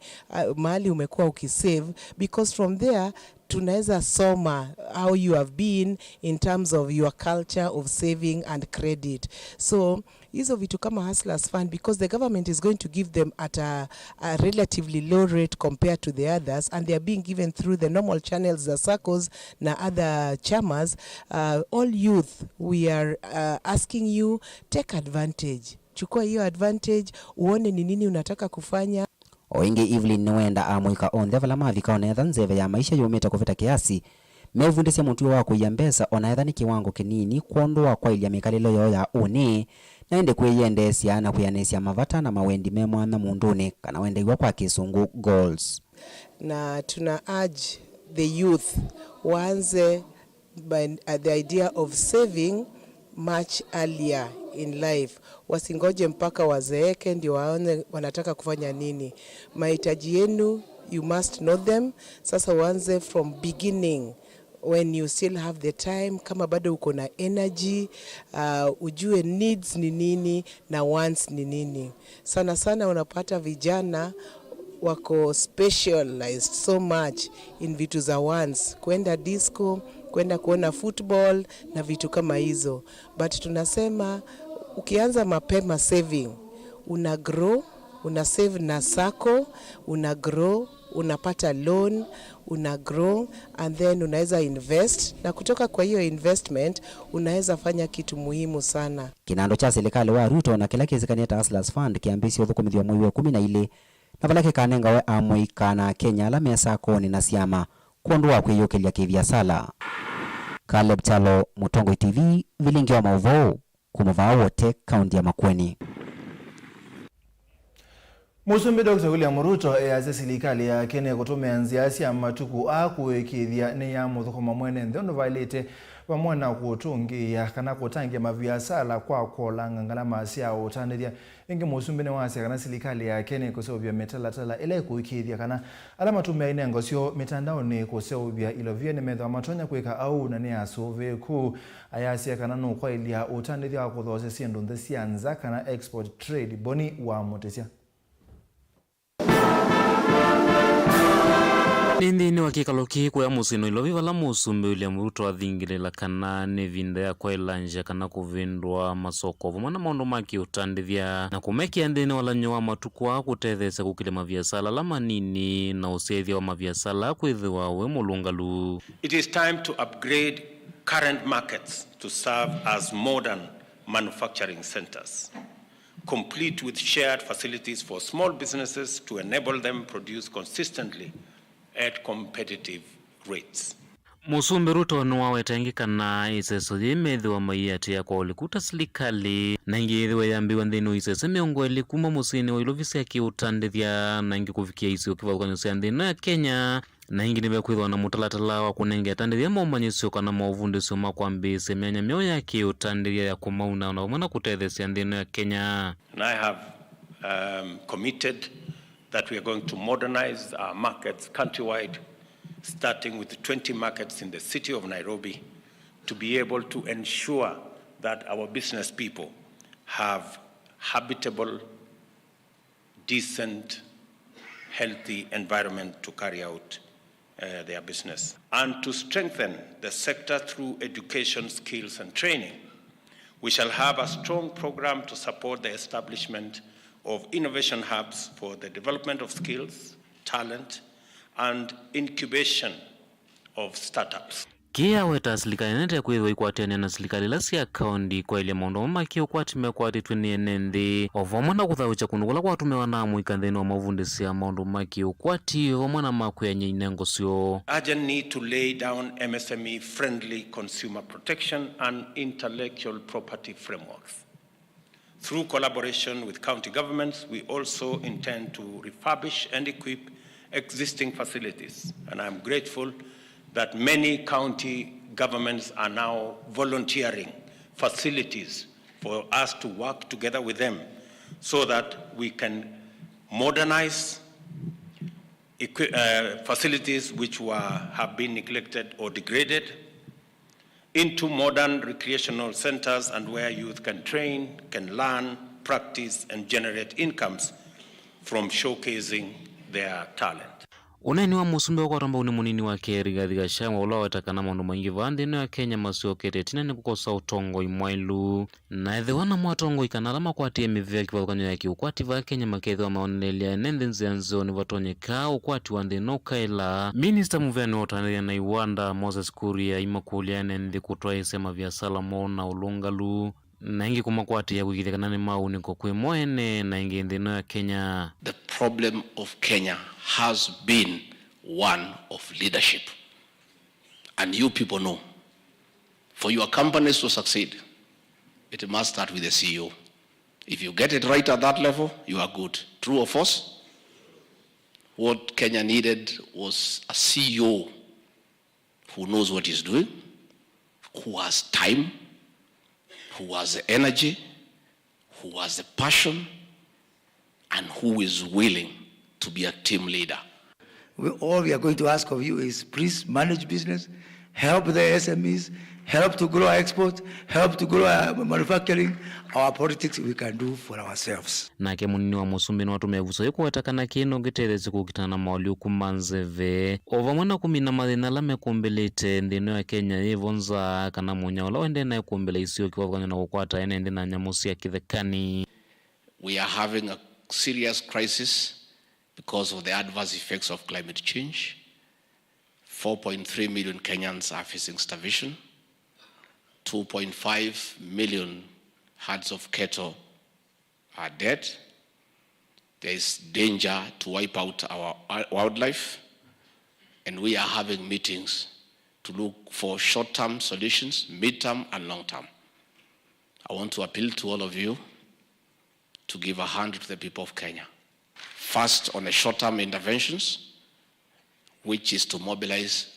mahali umekuwa ukisave, because from there tunaweza soma how you have been in terms of your culture of saving and credit. So hizo vitu kama Hustlers Fund, because the government is going to give them at a relatively low rate compared to the others, and they are being given through the normal channels, the SACCOs na other chamas. All youth, we are asking you, take advantage. Chukua hiyo advantage, uone ni nini unataka kufanya. Oingi Evelyn nwenda amwika ondhe vala mavika onetha nzeve ya maisha yometa kufita kiasi. Mevundisya mutuo wa kuyambesa onetha ni kiwango kinini kuondoa kwa ilia mikalilo yo ya une na ende kweyendesya na kuyanesya mavata na mawendi memwana munduni kana wende iwa kwa kisungu goals. Na tuna urge the youth waanze by the idea of saving much earlier in life. Wasingoje mpaka wazeeke ndio waone wanataka kufanya nini. Mahitaji yenu, you must know them. Sasa waanze from beginning when you still have the time, kama bado uko na energy, ujue needs ni nini na wants ni nini. Sana sana unapata vijana wako specialized so much in vitu za wants, kwenda disco, kwenda kuona football na vitu kama hizo. But tunasema ukianza mapema saving, una grow, una save na sako, una grow, unapata loan, una grow, and then unaweza invest, na kutoka kwa hiyo investment unaweza fanya kitu muhimu sana. Kinando cha serikali wa Ruto na kila kesi kanieta Hustlers Fund kiambisi uthukumithwa mwezi wa 12 na valake kanenga we amwikana Kenya la mesa koni na siama kuondoa kwiyukilia kivyasala. Caleb Chalo, Mutongo TV, Vilingi wa Mauvoo, kumuvaa wote kaunti ya Makueni. Musumbi Dr. William Ruto eaze silikali ya Kenya kutumia nziasi ya matuku akuwekithia ni ya muthukuma mwene nthiondo vailite vamwana kutungia kana kutangia maviasala kwa kolanga ngalama sia utanithia ingi musumbi ni wase kana silikali ya Kenya kuseuvya metalatala ile kuwekithia kana alama tumia inengo sio mitandao ni kuseuvya ilovia ni metho amatonya kuika au na ni asove ku ayasia kana no kwa ilia utanithia kuthose sindu nthesia nza kana export trade boni wa motesia. Nindini wa kikaloki kwa musino ilovi vala musumbi William Ruto athingilela kana ni vinda ya kwa ilanja kana kuvindwa masoko vumana maundu maki utandithia na kumekia ndini wala nyowa matukwa kutethesa kukile maviasala la manini na usethia wa maviasala kwithiwa we mulungalu. It is time to upgrade current markets to serve as modern manufacturing centers, complete with shared facilities for small businesses to enable them produce consistently at competitive rates. Musumbi Ruto nuwawetengikana iseso yimethiwa maiatia kwa ulikuta silikali na ingi ithiwe yambiwa nthini isese miongo ili kuma musini wa ilovisi ya kiutandithia na ingi kufikia isi ukivathukanyusia nthini ya Kenya na ingi niwe kwithwa na mutalatala wa kunenge atandithia maumanyisio kana mauvundisio makwambise mianya mio ya kiutandithia ya kumauna na umana kutethesia nthini ya Kenya. And I have committed that we are going to modernize our markets countrywide, starting with 20 markets in the city of Nairobi, to be able to ensure that our business people have habitable, decent, healthy environment to carry out their business, and to strengthen the sector through education, skills, and training. We shall have a strong program to support the establishment of innovation hubs for the development of skills, talent, and incubation of startups. Kia weta serikali nete kwithwa ikwatiania na serikali la cia kaundi kwa ile maundu makio kwatime kwatitwe ni enendi ovamwe na kuthaucha kundu kula kwatumiwa na muikanthini wa mavundi cia maundu makio kwati omwe na makwenya inengo cio. Urgent need to lay down MSME friendly consumer protection and intellectual property frameworks. Through collaboration with county governments, we also intend to refurbish and equip existing facilities, and I'm grateful that many county governments are now volunteering facilities for us to work together with them so that we can modernize facilities which have been neglected or degraded into modern recreational centers, and where youth can train, can learn, practice, and generate incomes from showcasing their talent. Uneni wa musumbe wa kwatamba uni munini wa keri gathiga shangwa ula watakana maundu maingi vandini wa Kenya masiokete tina ni kukosa utongo imwailu na ethiwana mwatongo ikanala makwatie mivea kivathukanyo ya kiukwati va Kenya makethiwa maonelia nende nzianzio ni vatonyeka ukwati wa nthina ukaila. Minister muveni wotaniria na Iwanda Moses Kuria imakulia nende kutwa isema vya Salomon na Ulungalu na ingi kumakwati ya kukithikana ni mauniko kwe moene na ingi nthino ya Kenya. The problem of Kenya has been one of leadership. And you people know, for your companies to succeed, it must start with the CEO. If you get it right at that level, you are good. True or false? What Kenya needed was a CEO who knows what he's doing, who has time, who has the energy, who has the passion, and who is willing to be a team leader. All we are going to ask of you is please manage business, help the SMEs, help to grow our export, help to grow our manufacturing. Our politics we can do for ourselves. Nake munini wa musumbi ni watumia vuso yuko watakana kino giterezi kukitana na maoli ukumanzeve ovamwe na kumina mathina la mekumbelete nthino ya Kenya yivonza kana munya ula wende na kumbele isio kiwavuganya na kukwata ene na nyamusi ya kithekani. We are having a serious crisis because of the adverse effects of climate change. 4.3 million Kenyans are facing starvation. 2.5 million herds of cattle are dead. There is danger to wipe out our wildlife. And we are having meetings to look for short-term solutions, mid-term and long-term. I want to appeal to all of you to give a hand to the people of Kenya. First, on the short-term interventions, which is to mobilize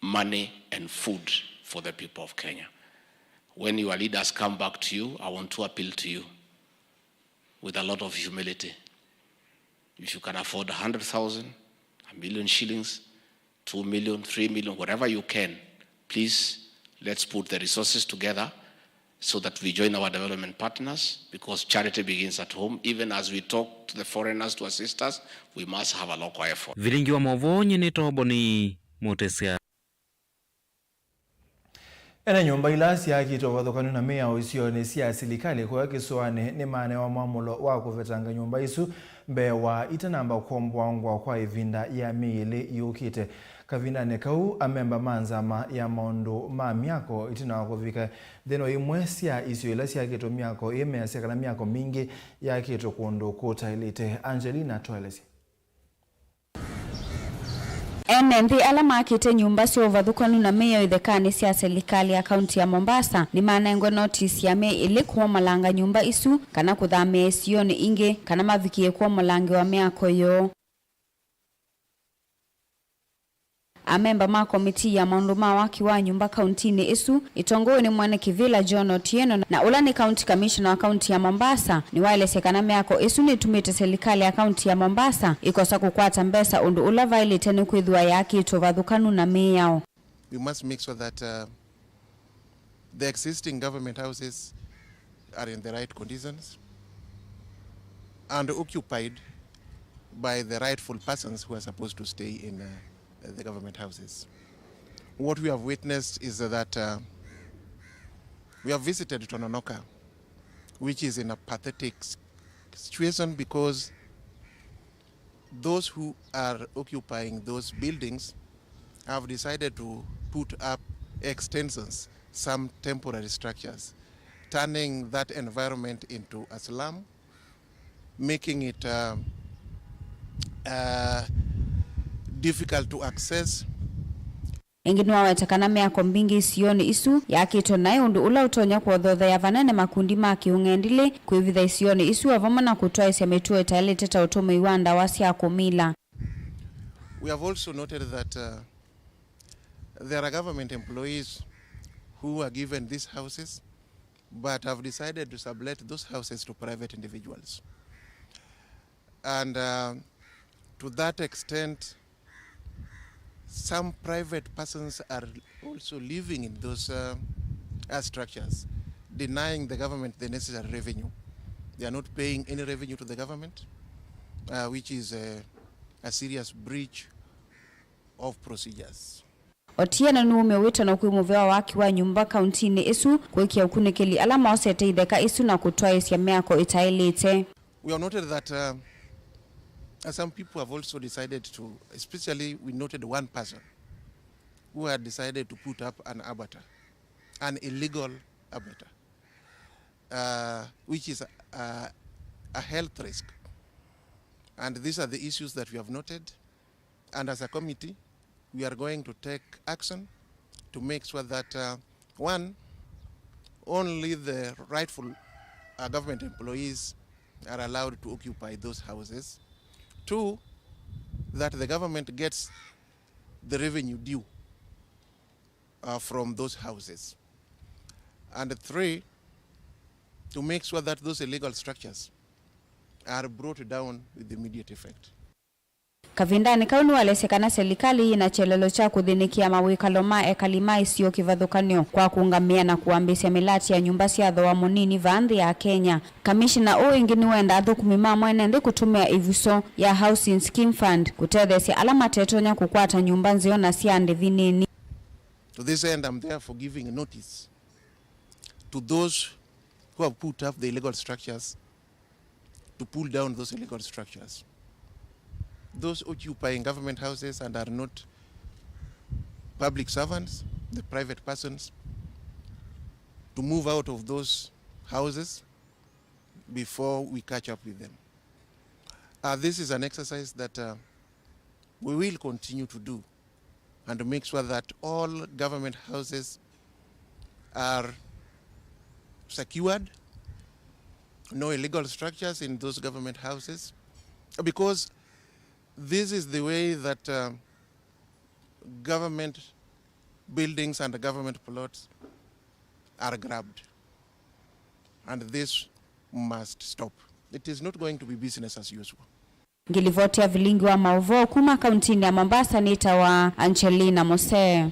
money and food for the people of Kenya. When your leaders come back to you, I want to appeal to you with a lot of humility. If you can afford 100,000, 1 million shillings, 2 million, 3 million, whatever you can, please, let's put the resources together so that we join our development partners, because charity begins at home. Even as we talk to the foreigners to assist us, we must have a local effort. Vilingi wa Mauvoo nyini toboni mutesia. Ena nyumba ilasi ya kito wathukanu na mea usio ni siya silikali kwa kiswane ni maane wa mamulo wa kuvetanga nyumba isu mbe wa itanamba kumbwa kwa ivinda ya miili yukite. Kavinda nekau amemba manzama ya maundu ma miako itina wakuvika dheno imwe siya isio ilasi ya kito miako ime ya siya kana miako mingi ya kito kundu kuta ilite. Angelina Toilesi. Enendi alama akite nyumba sio vathukanu na meyo ithekani cia serikali ya kaunti ya Mombasa ni manengwe notice ya me ili kwa malanga nyumba isu kana kuthame sio ni inge kana mavikie kwa malangi wa miako yo. Amemba ma komiti ya maundu ma waki wa nyumba kauntini isu itongowe ni mwane Kivila John Otieno na ula ni county commissioner wa kaunti ya Mombasa ni wale sekana miako isu ni tumite serikali ya kaunti ya Mombasa ikosa kukwata mbesa undu ula violate ni kwithwa yaki itovathukanu na meyao. We must make sure that the existing government houses are in the right conditions and occupied by the rightful persons who are supposed to stay the government houses. What we have witnessed is that we have visited Tononoka, which is in a pathetic situation because those who are occupying those buildings have decided to put up extensions, some temporary structures, turning that environment into a slum, making it difficult to access. Engine wawetekana meako mbingi isioni isu yakitwo nae undu ula utonya kuothotha ya vanene makundi ma kiungendile kwivitha isioni isu avama na kutwaisya mituo italeteta utume iwanda wasi ya kumila. We have also noted that there are government employees who are given these houses but have decided to sublet those houses to private individuals. And to that extent, some private persons are also living in those structures, denying the government the necessary revenue. They are not paying any revenue to the government, which is a serious breach of procedures. Otiena nume wito na kuimuvea waki wa nyumba kauntini isu kuikia ukunikeli alama osete ideka isu na kutwaisya meako itailite. We have noted that some people have also decided to, especially we noted one person who had decided to put up an abattoir, an illegal abattoir, which is a health risk. And these are the issues that we have noted. And as a committee, we are going to take action to make sure that, one, only the rightful government employees are allowed to occupy those houses. Two, that the government gets the revenue due from those houses. And three, to make sure that those illegal structures are brought down with immediate effect. Kavindani kaunu walesekana serikali ina chelelo cha kuthinikia mawikalo ma ekalima isio kivadhukanio kwa kuungamia na kuambisya milati ya nyumba cia thoa munini vanthi ya Kenya. Kamishna o ingini wenda athukumima mwene ndi kutumia ivuso ya Housing Scheme Fund kutethesya alama tetonya kukwata nyumba nzio na cia ndithinini. To this end, I'm therefore giving a notice to those who have put up the illegal structures to pull down those illegal structures. Those occupying government houses and are not public servants, the private persons, to move out of those houses before we catch up with them. This is an exercise that we will continue to do and to make sure that all government houses are secured, no illegal structures in those government houses, because this is the way that government buildings and government plots are grabbed. And this must stop. It is not going to be business as usual. Ngilivotia Vilingi wa Mauvoo kuma kauntini ya Mombasa nita wa Angelina Mose.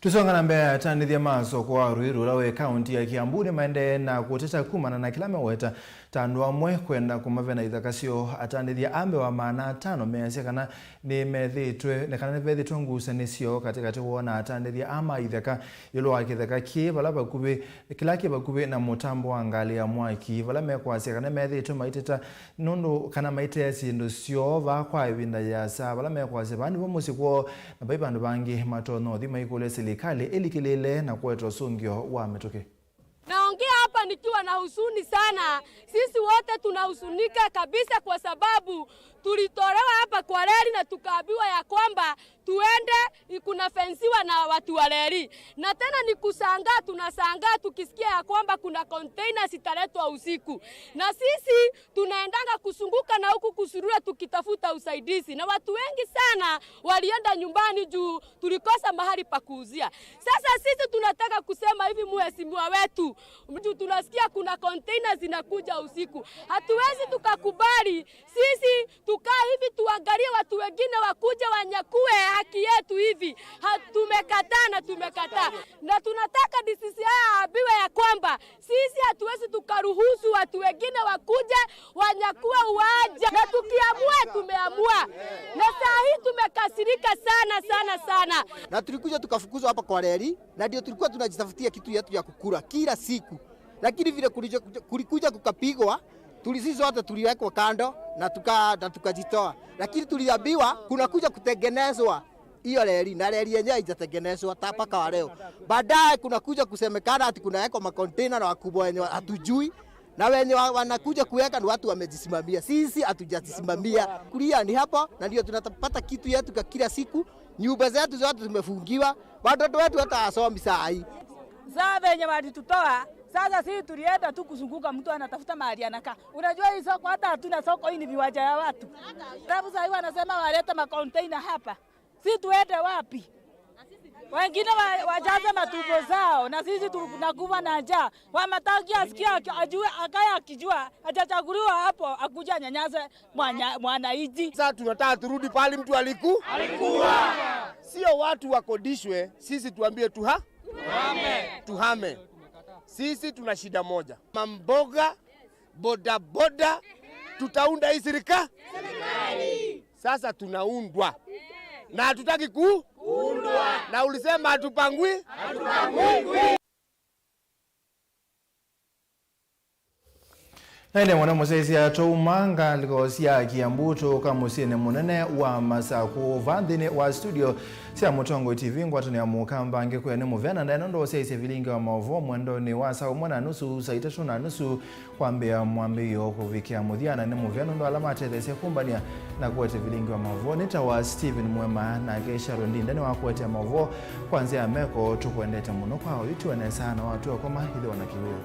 Tusonga na mbea tanithia maso kwa Ruiru lawe kaunti ya Kiambu maende na kuteta kumana na kilame weta tandwa mwe kwenda kumavena ithakasio atanithia ambe wa maana 5 measia kana ni methitwe ne kana vethitwe ngusanisio katikati wona atanithia ama ithaka yolo akithaka ki bala bakube kilaki bakube na mutambo wa ngali ya mwaki bala mekwasia kana methitwe maiteta nondo kana maite sindo sio va kwa ibinda ya sa bala mekwasia bandi bomusiko na baibandu bangi matono thima ikole serikali elikilele na kwetu sungio wa metoke. Naongea hapa nikiwa na huzuni sana. Sisi wote tunahuzunika kabisa kwa sababu tulitolewa hapa kwa reli na tukaambiwa ya kwamba tuende kuna fensiwa na watu wa reli. Na tena ni kusangaa, tunasangaa tukisikia ya kwamba kuna containers italetwa usiku. Na sisi tunaendanga kusunguka na huku kusurura tukitafuta usaidizi. Na watu wengi sana walienda nyumbani juu tulikosa mahali pa kuuzia. Sasa sisi tunataka kusema hivi mheshimiwa wetu, mtu tunasikia kuna containers zinakuja usiku. Hatuwezi tukakubali. Sisi tukaa hivi tuangalie watu wengine wakuje wanyakue haki yetu hivi. Tumekataa na tumekataa. Na tunataka DCCI aambiwe ya kwamba sisi hatuwezi tukaruhusu watu wengine wakuje wanyakue uwanja. Na tukiamua tumeamua. Na saa hii tumekasirika sana. Na tulikuja tukafukuzwa hapa kwa reli, na ndio tulikuwa tunajitafutia kitu yetu ya kukula kila siku. Lakini vile kulikuja kukapigwa, sisi wote tuliwekwa kando na tukajitoa. Lakini tuliambiwa kuna kuja kutengenezwa hiyo reli, na reli yenyewe haijatengenezwa mpaka wa leo. Baadaye kuna kuja kusemekana ati kunawekwa makontena na wakubwa wenye hatujui, na wenye wanakuja kuweka ni watu wamejisimamia. Sisi hatujajisimamia. Kulia ni hapo, na ndio tunapata kitu yetu kwa kila siku. Nyumba zetu zote zimefungiwa, watoto wetu hata hawasomi saa hii. Sasa wenye walitutoa, sasa sisi tulienda tu kuzunguka, mtu anatafuta mahali anakaa. Unajua hii soko hata hatuna soko, hii ni viwanja ya watu. Sababu sasa hivi wanasema waleta makonteina hapa. Sisi tuende wapi? Wengine wajaze matumbo zao na sisi tunakufa na njaa. Wamataki asikia ajue akaya akijua hajachaguliwa hapo akuja nyanyase mwananchi. Sasa tunataka turudi pale mtu alikuwa. Sio watu wakodishwe, sisi tuambie tuhame. Sisi tuna shida moja. Mamboga, bodaboda, tutaunda hii serikali. Sasa tunaundwa. Na hatutaki kuundwa. Na ulisema hatupangwi? Naine mwana musezi ya Toumanga likosia Kiambuto kamusine munene wa Masaku vandine wa studio sia Mutongo TV ngwatani ya mukamba ngekuene muvyana ndano ndo seise Vilingi wa Mauvoo mwendo ni wasa umwana nusu saitatu na nusu kwambia mwambio kuvikia mudhiana ne muvyana ndo alama atethese kumbania na kuwete Vilingi wa Mauvoo nitawa Steven MUEMA na Kesha Rondinde wa kuwete Mauvoo kwanzia meko tukuendete muno kwa witu wane sana watu wakoma hili wanakiweo.